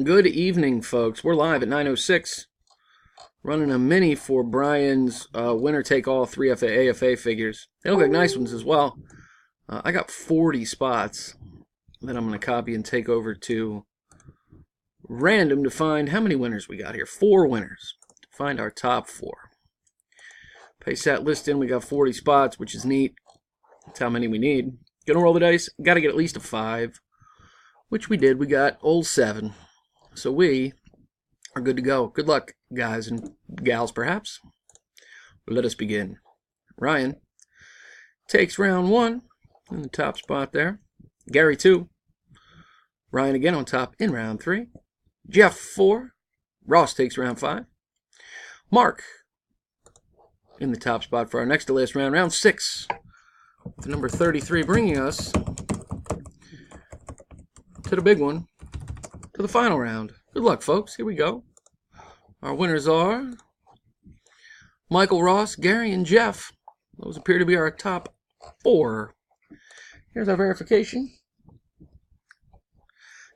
Good evening, folks. We're live at 9:06, running a mini for Brian's winner-take-all 3FA AFA figures. They look like nice ones as well. I got 40 spots that I'm going to copy and take over to random to find how many winners we got here. 4 winners. To find our top 4. Paste that list in. We got 40 spots, which is neat. That's how many we need. Gonna roll the dice. Got to get at least a 5, which we did. We got old 7. So we are good to go. Good luck, guys and gals, perhaps. Let us begin. Ryan takes round 1 in the top spot there. Gary 2. Ryan again on top in round 3. Jeff 4. Ross takes round 5. Mark in the top spot for our next to last round, round 6. With number 33 bringing us to the big one. To the final round. Good luck, folks. Here we go. Our winners are Michael, Ross, Gary, and Jeff. Those appear to be our top 4. Here's our verification.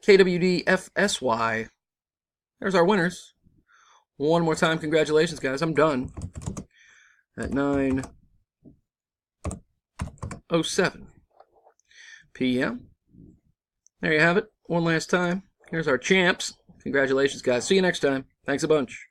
KWDFSY. There's our winners. One more time, congratulations, guys. I'm done at 9:07 p.m. There you have it. One last time. Here's our champs. Congratulations, guys. See you next time. Thanks a bunch.